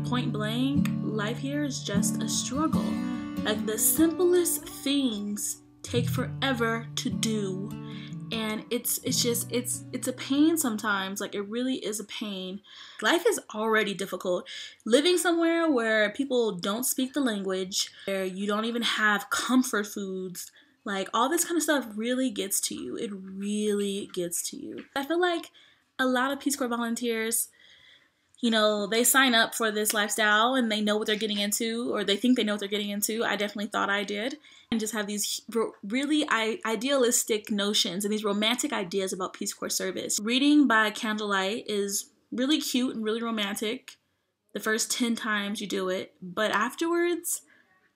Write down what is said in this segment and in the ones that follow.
point blank, life here is just a struggle. Like, the simplest things take forever to do, and it's a pain sometimes. Like, it really is a pain. Life is already difficult. Living somewhere where people don't speak the language, where you don't even have comfort foods, like, all this kind of stuff really gets to you. It really gets to you. I feel like a lot of Peace Corps volunteers, you know, they sign up for this lifestyle and they know what they're getting into, or they think they know what they're getting into. I definitely thought I did. And just have these really idealistic notions and these romantic ideas about Peace Corps service. Reading by candlelight is really cute and really romantic the first 10 times you do it. But afterwards,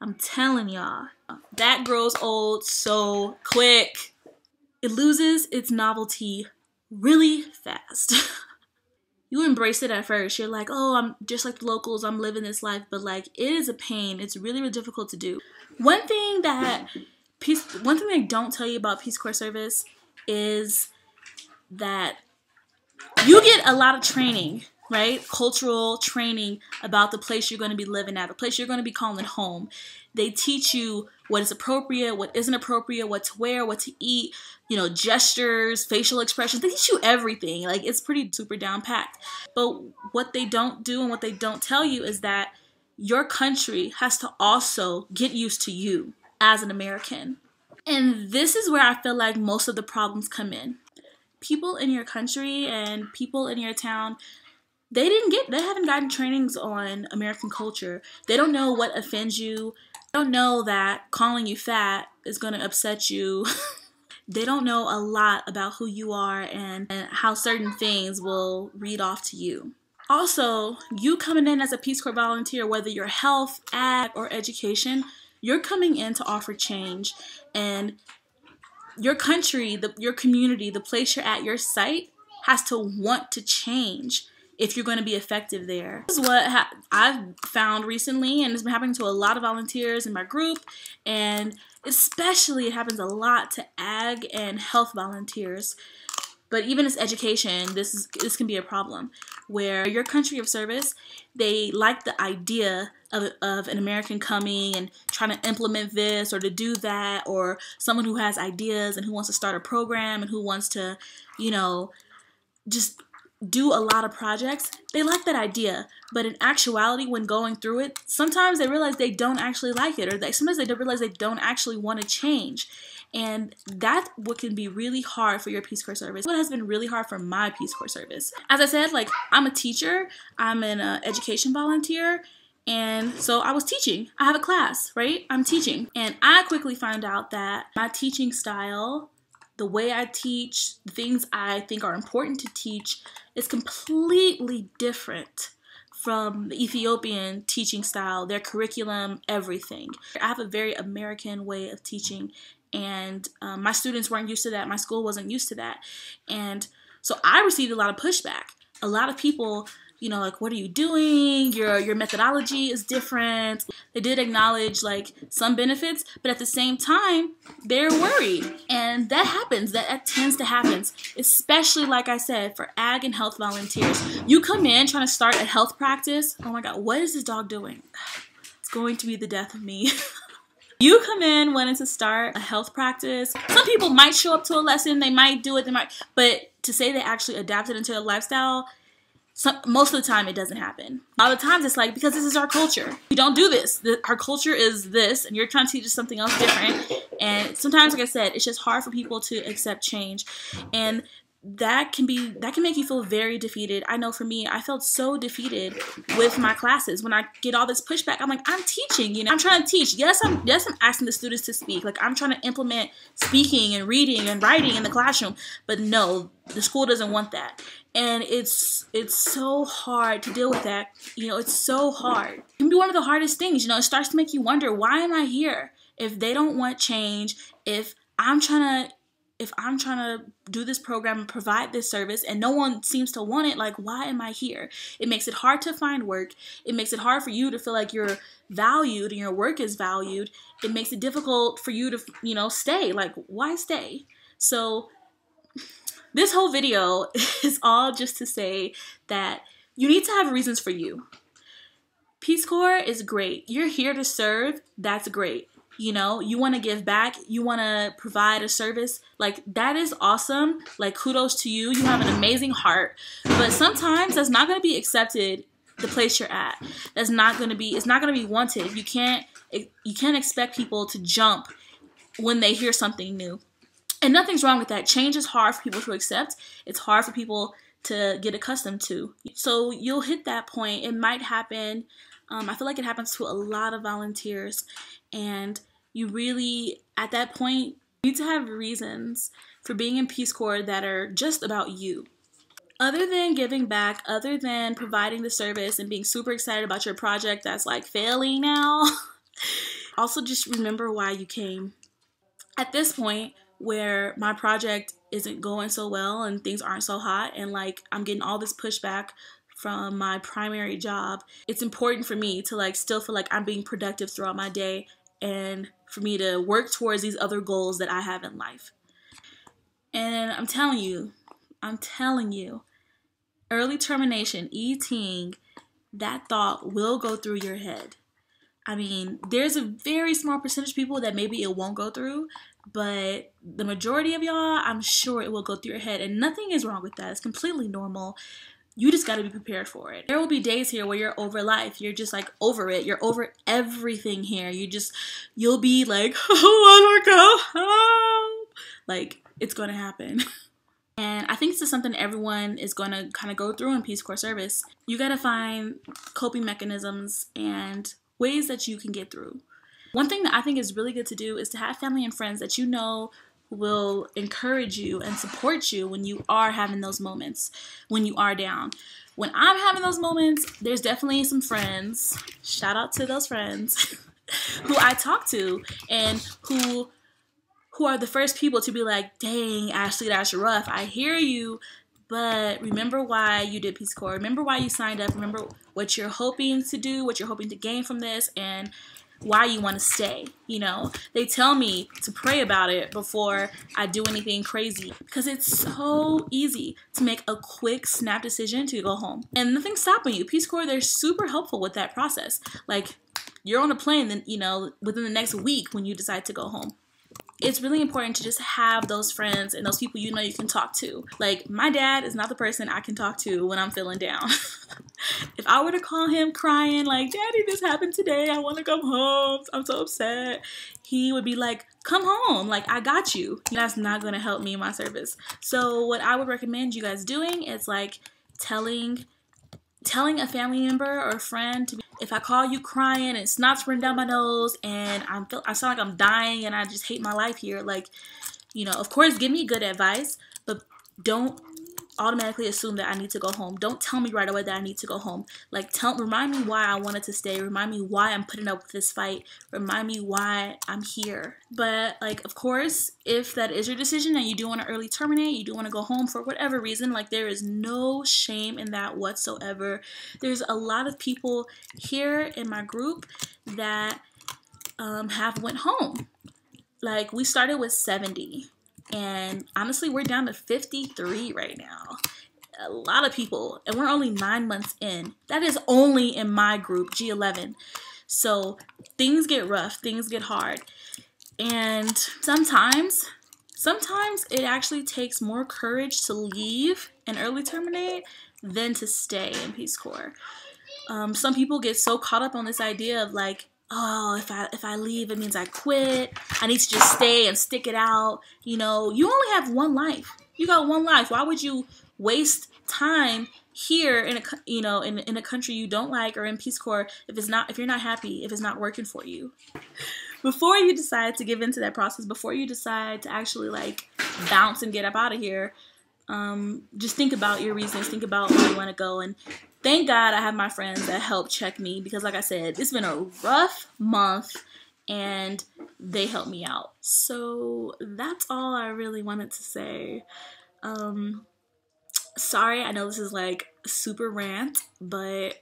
I'm telling y'all, that grows old so quick. It loses its novelty really fast. You embrace it at first. You're like, oh, I'm just like the locals. I'm living this life. But, like, it is a pain. It's really, really difficult to do. One thing they don't tell you about Peace Corps service is that you get a lot of training, right? Cultural training about the place you're going to be living at, the place you're going to be calling home. They teach you what is appropriate, what isn't appropriate, what to wear, what to eat, you know, gestures, facial expressions. They teach you everything. Like, it's pretty super down packed. But what they don't do and what they don't tell you is that your country has to also get used to you as an American. And this is where I feel like most of the problems come in. People in your country and people in your town, they haven't gotten trainings on American culture. They don't know what offends you. They don't know that calling you fat is going to upset you. They don't know a lot about who you are and how certain things will read off to you. Also, you coming in as a Peace Corps volunteer, whether you're health, ag, or education, you're coming in to offer change. And your country, your community, the place you're at, your site, has to want to change if you're going to be effective there. This is what I've found recently, and it's been happening to a lot of volunteers in my group, and especially it happens a lot to ag and health volunteers. But even as education, this can be a problem, where your country of service, they like the idea of an American coming and trying to implement this or to do that, or someone who has ideas and who wants to start a program and who wants to, you know, just do a lot of projects. They like that idea, but in actuality, when going through it, sometimes they realize they don't actually like it, or sometimes they don't realize they don't actually want to change. And that's what can be really hard for your Peace Corps service. What has been really hard for my Peace Corps service. As I said, like, I'm a teacher, I'm an education volunteer, and so I was teaching. I have a class, right? I'm teaching. And I quickly found out that my teaching style, the way I teach, the things I think are important to teach, is completely different from the Ethiopian teaching style, their curriculum, everything. I have a very American way of teaching, and my students weren't used to that. My school wasn't used to that. And so I received a lot of pushback. A lot of people, you know, like, what are you doing? Your methodology is different. They did acknowledge, like, some benefits, but at the same time, they're worried. And that happens. That tends to happen, especially, like I said, for ag and health volunteers. You come in trying to start a health practice. Oh my God, what is this dog doing? It's going to be the death of me. You come in wanting to start a health practice. Some people might show up to a lesson, they might do it, but to say they actually adapt it into their lifestyle, most of the time it doesn't happen. A lot of times it's like, because this is our culture. We don't do this. Our culture is this, and you're trying to teach us something else different. And sometimes, like I said, it's just hard for people to accept change. And that can make you feel very defeated. I know for me, I felt so defeated with my classes. When I get all this pushback, I'm like, I'm teaching, you know, I'm trying to teach. Yes, I'm asking the students to speak. Like, I'm trying to implement speaking and reading and writing in the classroom. But no, the school doesn't want that. And it's so hard to deal with that. You know, it's so hard. It can be one of the hardest things. You know, it starts to make you wonder, why am I here? If they don't want change, if I'm trying to do this program and provide this service and no one seems to want it, like, why am I here? It makes it hard to find work. It makes it hard for you to feel like you're valued and your work is valued. It makes it difficult for you to, you know, stay. Like, why stay? So this whole video is all just to say that you need to have reasons for you. Peace Corps is great. You're here to serve. That's great. You know, you want to give back. You want to provide a service. Like, that is awesome. Like, kudos to you. You have an amazing heart. But sometimes that's not going to be accepted, the place you're at. That's not going to be, it's not going to be wanted. You can't expect people to jump when they hear something new. And nothing's wrong with that. Change is hard for people to accept. It's hard for people to get accustomed to. So you'll hit that point. It might happen. I feel like it happens to a lot of volunteers. And you really, at that point, need to have reasons for being in Peace Corps that are just about you. Other than giving back, other than providing the service and being super excited about your project that's like failing now, also just remember why you came. At this point, where my project isn't going so well and things aren't so hot and like I'm getting all this pushback from my primary job, it's important for me to like still feel like I'm being productive throughout my day and for me to work towards these other goals that I have in life. And I'm telling you, early termination, ETing, that thought will go through your head. I mean, there's a very small percentage of people that maybe it won't go through, but the majority of y'all, I'm sure it will go through your head, and nothing is wrong with that. It's completely normal. You just got to be prepared for it. There will be days here where you're over life. You're just like over it. You're over everything here. You'll be like, oh, I want to go home. Like, it's going to happen. And I think this is something everyone is going to kind of go through in Peace Corps service. You got to find coping mechanisms and ways that you can get through. One thing that I think is really good to do is to have family and friends that you know will encourage you and support you when you are having those moments, when you are down. When I'm having those moments, there's definitely some friends, shout out to those friends, who I talk to and who are the first people to be like, dang, Ashley, that's rough. I hear you, but remember why you did Peace Corps. Remember why you signed up. Remember what you're hoping to do, what you're hoping to gain from this, and why you want to stay. You know, they tell me to pray about it before I do anything crazy because it's so easy to make a quick snap decision to go home and nothing's stopping you. Peace Corps, they're super helpful with that process. Like, you're on a plane, then, you know, within the next week when you decide to go home. It's really important to just have those friends and those people you know you can talk to. Like, my dad is not the person I can talk to when I'm feeling down. If I were to call him crying like, Daddy, this happened today, I want to come home, I'm so upset, he would be like, come home, like, I got you. That's not going to help me in my service. So what I would recommend you guys doing is like telling a family member or a friend to be, if I call you crying and snot's running down my nose and I sound like I'm dying and I just hate my life here, like, you know, of course, give me good advice, but don't automatically assume that I need to go home. Don't tell me right away that I need to go home. Like, remind me why I wanted to stay. Remind me why I'm putting up with this fight. Remind me why I'm here. But, like, of course, if that is your decision and you do want to early terminate, you do want to go home for whatever reason, like, there is no shame in that whatsoever. There's a lot of people here in my group that have went home. Like, we started with 70. And honestly, we're down to 53 right now. A lot of people, and we're only 9 months in. That is only in my group, G11. So things get rough, things get hard. And sometimes it actually takes more courage to leave and early terminate than to stay in Peace Corps. Some people get so caught up on this idea of like, oh, if I leave, it means I quit. I need to just stay and stick it out. You know, you only have one life. You got one life. Why would you waste time here in a country you don't like or in Peace Corps if you're not happy, if it's not working for you? Before you decide to give into that process, before you decide to actually like bounce and get up out of here, just think about your reasons. Think about where you want to go. And thank God I have my friends that help check me because, like I said, it's been a rough month and they helped me out. So that's all I really wanted to say. Sorry, I know this is like a super rant, but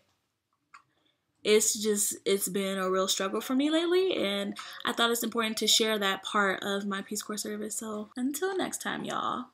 it's been a real struggle for me lately, and I thought it's important to share that part of my Peace Corps service. So until next time, y'all.